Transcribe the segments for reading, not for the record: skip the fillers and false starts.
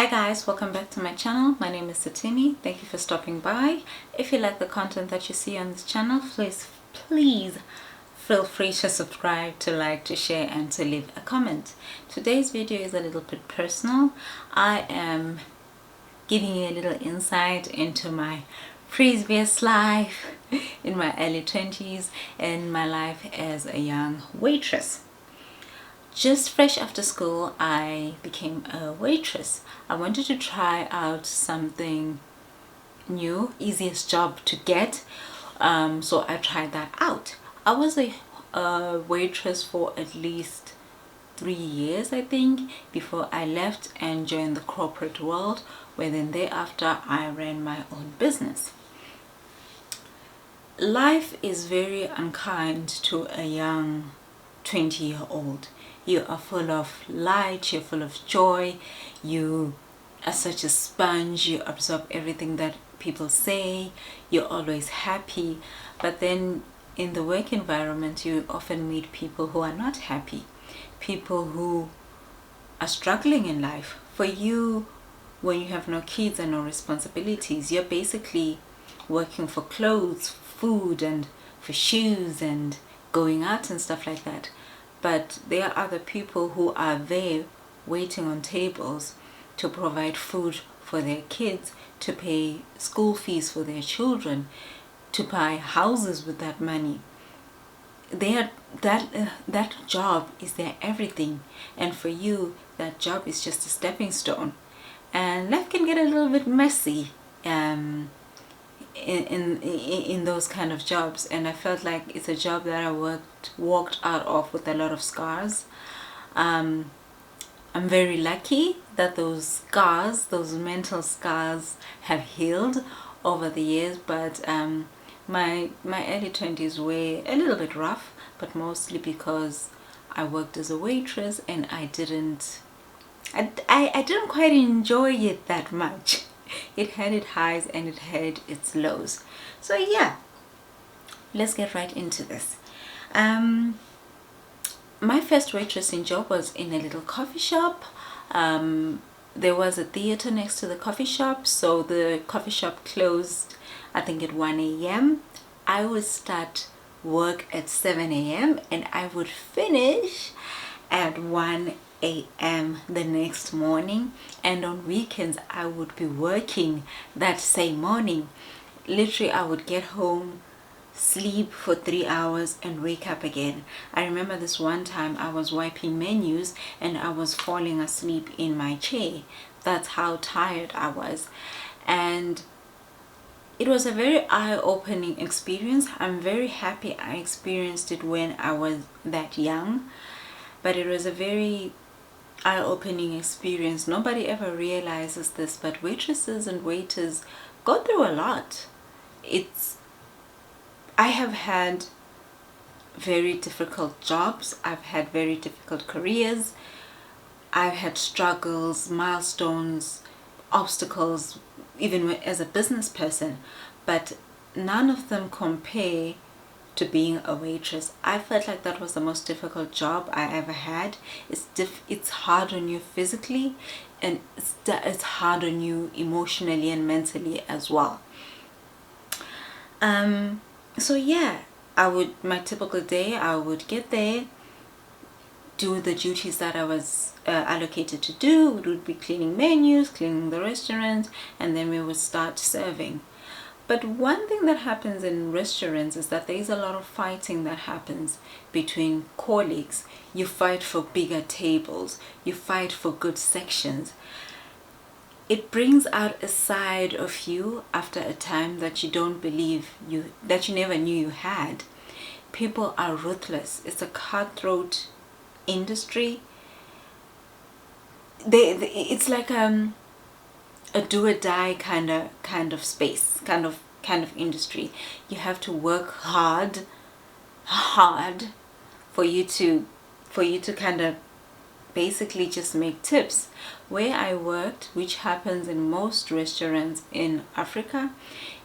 Hi guys, welcome back to my channel. My name is Satini. Thank you for stopping by. If you like the content that you see on this channel, please feel free to subscribe, to like, to share, and to leave a comment. Today's video is a little bit personal. I am giving you a little insight into my previous life in my early 20s and my life as a young waitress. Just fresh after school, I became a waitress. I wanted to try out something new, easiest job to get, so I tried that out. I was a waitress for at least 3 years, I think, before I left and joined the corporate world, where then thereafter I ran my own business. Life is very unkind to a young 20-year-old. You are full of light, you're full of joy, you are such a sponge, you absorb everything that people say, you're always happy. But then in the work environment, you often meet people who are not happy, people who are struggling in life. For you, when you have no kids and no responsibilities, you're basically working for clothes, food, and for shoes and going out and stuff like that. But there are other people who are there waiting on tables to provide food for their kids, to pay school fees for their children, to buy houses with that money. That job is their everything, and for you that job is just a stepping stone. And life can get a little bit messy in those kind of jobs, and I felt like it's a job that I walked out of with a lot of scars. I'm very lucky that those scars, those mental scars, have healed over the years, but my early 20s were a little bit rough, but mostly because I worked as a waitress and I didn't quite enjoy it that much. It had its highs and it had its lows. So yeah, let's get right into this. My first waitressing job was in a little coffee shop. There was a theater next to the coffee shop, so the coffee shop closed, I think, at 1 a.m. I would start work at 7 a.m. and I would finish at 1 a.m. the next morning, and on weekends I would be working that same morning. Literally, I would get home, sleep for 3 hours, and wake up again. I remember this one time I was wiping menus and I was falling asleep in my chair. That's how tired I was, and it was a very eye-opening experience. I'm very happy I experienced it when I was that young, but it was a very eye-opening experience. Nobody ever realizes this, but waitresses and waiters go through a lot. I have had very difficult jobs, I've had very difficult careers, I've had struggles, milestones, obstacles, even as a business person, but none of them compare to being a waitress. I felt like that was the most difficult job I ever had. It's hard on you physically, and it's hard on you emotionally and mentally as well. So yeah, my typical day, I would get there, do the duties that I was allocated to do. We would be cleaning menus, cleaning the restaurant, and then we would start serving. But one thing that happens in restaurants is that there is a lot of fighting that happens between colleagues. You fight for bigger tables, you fight for good sections. It brings out a side of you after a time that you don't believe that you never knew you had. People are ruthless. It's a cutthroat industry. It's like a do or die kind of space, kind of industry. You have to work hard for you to kind of basically just make tips. Where I worked, which happens in most restaurants in Africa,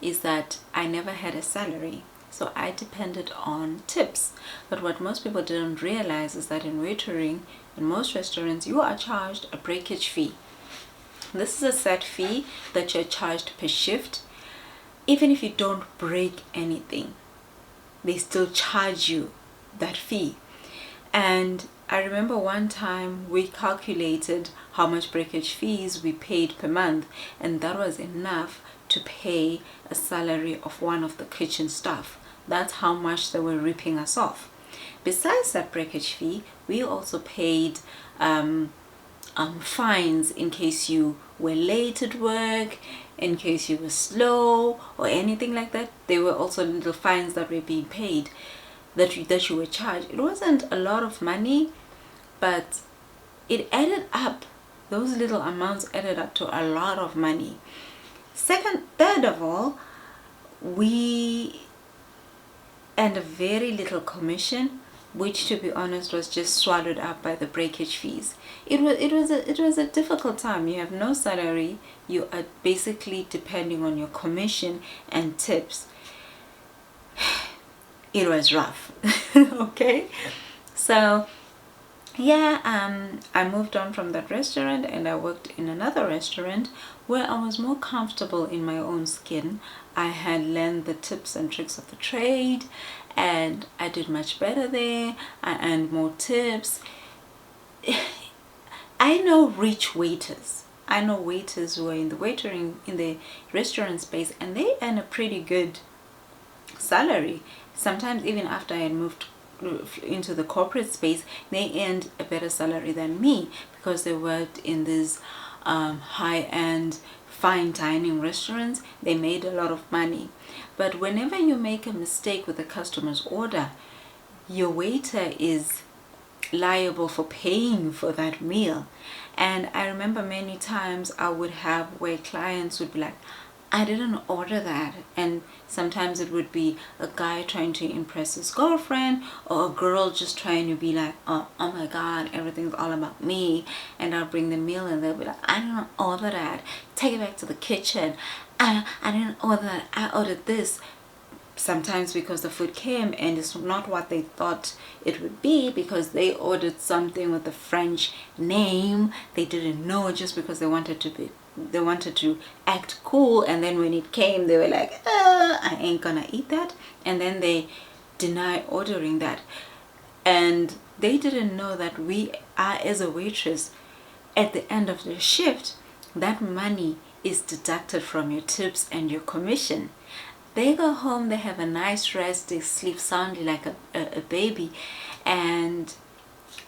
is that I never had a salary, so I depended on tips. But what most people don't realize is that in waitering, in most restaurants, you are charged a breakage fee. This is a set fee that you're charged per shift. Even if you don't break anything, they still charge you that fee. And I remember one time we calculated how much breakage fees we paid per month, and that was enough to pay a salary of one of the kitchen staff. That's how much they were ripping us off. Besides that breakage fee, we also paid fines in case you were late at work, in case you were slow or anything like that. There were also little fines that were being paid, that you were charged. It wasn't a lot of money, but it added up. Those little amounts added up to a lot of money. Third of all, we earned a very little commission, which, to be honest, was just swallowed up by the breakage fees. It was a difficult time. You have no salary. You are basically depending on your commission and tips. It was rough. Okay, so yeah, I moved on from that restaurant and I worked in another restaurant where I was more comfortable in my own skin. I had learned the tips and tricks of the trade, and I did much better there. I earned more tips. I know rich waiters. I know waiters who are in the restaurant space, and they earn a pretty good salary. Sometimes even after I had moved into the corporate space, they earned a better salary than me because they worked in these high-end fine dining restaurants. They made a lot of money. But whenever you make a mistake with a customer's order, your waiter is liable for paying for that meal. And I remember many times I would have where clients would be like, I didn't order that. And sometimes it would be a guy trying to impress his girlfriend, or a girl just trying to be like, oh my god, everything's all about me. And I'll bring the meal and they'll be like, I didn't order that, take it back to the kitchen. I didn't order that, I ordered this. Sometimes because the food came and it's not what they thought it would be, because they ordered something with a French name. They didn't know, just because they wanted to act cool, and then when it came they were like, I ain't gonna eat that, and then they deny ordering that. And they didn't know that we are, as a waitress, at the end of the shift, that money is deducted from your tips and your commission. They go home, they have a nice rest, they sleep soundly like a baby, and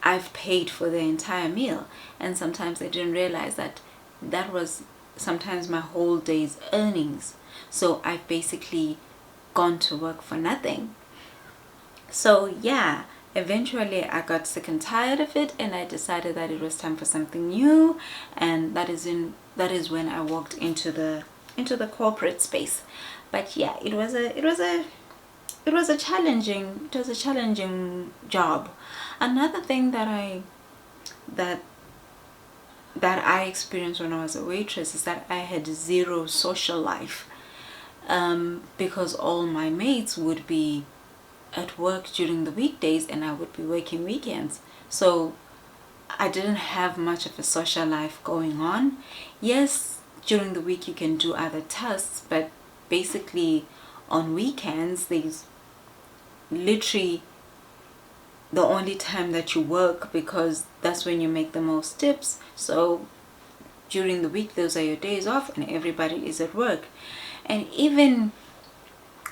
I've paid for the entire meal. And sometimes they didn't realize that that was sometimes my whole day's earnings. So I've basically gone to work for nothing. So yeah, eventually I got sick and tired of it, and I decided that it was time for something new, and that is when I walked into the corporate space. But yeah, it was a challenging job. Another thing that I experienced when I was a waitress is that I had zero social life, because all my mates would be at work during the weekdays and I would be working weekends. So I didn't have much of a social life going on. Yes, during the week you can do other tasks, but basically on weekends there's literally the only time that you work, because that's when you make the most tips. So during the week those are your days off and everybody is at work. And even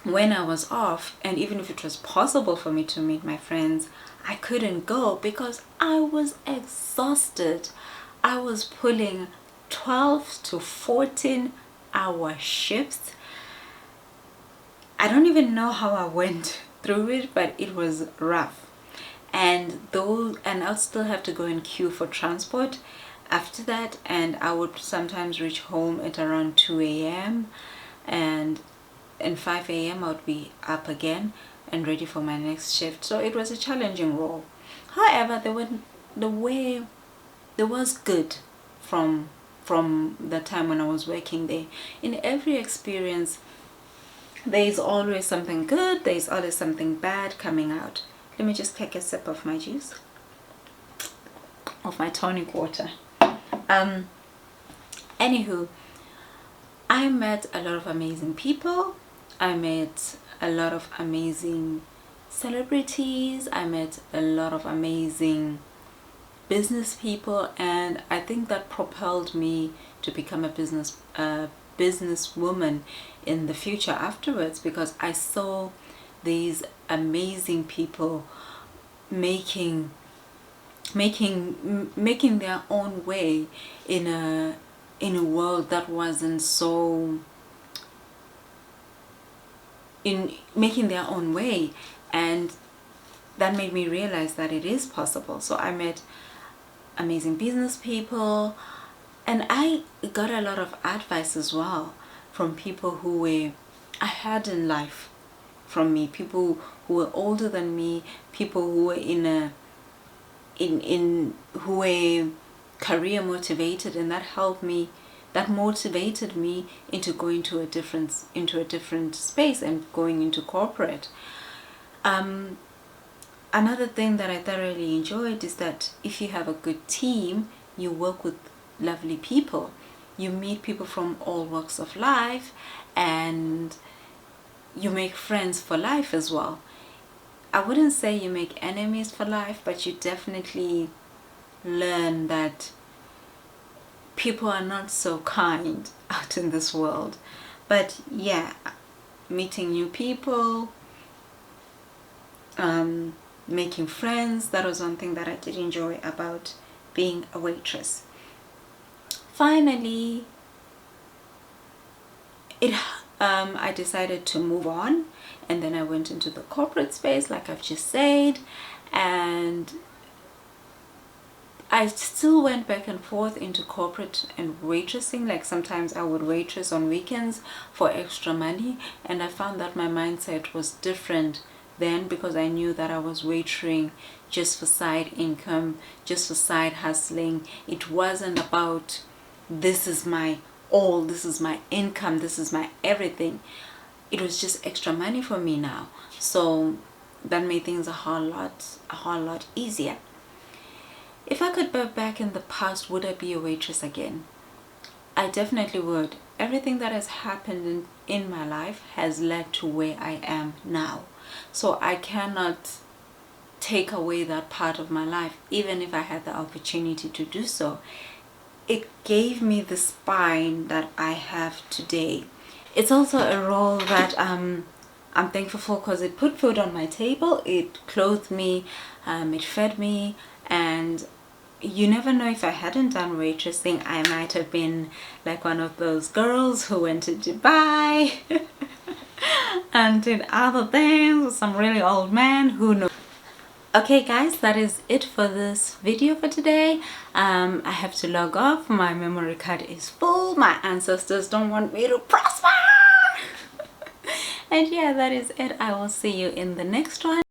when I was off, and even if it was possible for me to meet my friends, I couldn't go because I was exhausted. I was pulling 12 to 14 hour shifts. I don't even know how I went through it, but it was rough. And I'll still have to go and queue for transport after that, and I would sometimes reach home at around 2 a.m. and 5 a.m. I would be up again and ready for my next shift. So it was a challenging role. However, there was good from the time when I was working there. In every experience, there is always something good, there is always something bad coming out. Let me just take a sip of my juice, of my tonic water. Anywho, I met a lot of amazing people. I met a lot of amazing celebrities. I met a lot of amazing business people, and I think that propelled me to become a businesswoman in the future afterwards, because I saw these amazing people making their own way in a world that wasn't so in making their own way, and that made me realize that it is possible. So I met amazing business people, and I got a lot of advice as well from people who were ahead in life from me, people who were older than me, people who were who were career motivated, and that motivated me into going to a different space and going into corporate. Another thing that I thoroughly enjoyed is that if you have a good team, you work with lovely people, you meet people from all walks of life, and you make friends for life as well. I wouldn't say you make enemies for life, but you definitely learn that people are not so kind out in this world. But yeah, meeting new people, making friends, that was one thing that I did enjoy about being a waitress. Finally, I decided to move on, and then I went into the corporate space, like I've just said, and I still went back and forth into corporate and waitressing. Like sometimes I would waitress on weekends for extra money, and I found that my mindset was different then, because I knew that I was waitering just for side income, just for side hustling. It wasn't about this is my all, this is my income, this is my everything. It was just extra money for me now. So that made things a whole lot easier. If I could go back in the past, would I be a waitress again? I definitely would. Everything that has happened in my life has led to where I am now. So I cannot take away that part of my life, even if I had the opportunity to do so. It gave me the spine that I have today. It's also a role that I'm thankful for, because it put food on my table, it clothed me, it fed me, and you never know, if I hadn't done waitressing, I might have been like one of those girls who went to Dubai and did other things with some really old man, who knows. Okay guys, that is it for this video for today. I have to log off. My memory card is full. My ancestors don't want me to prosper. And yeah, that is it. I will see you in the next one.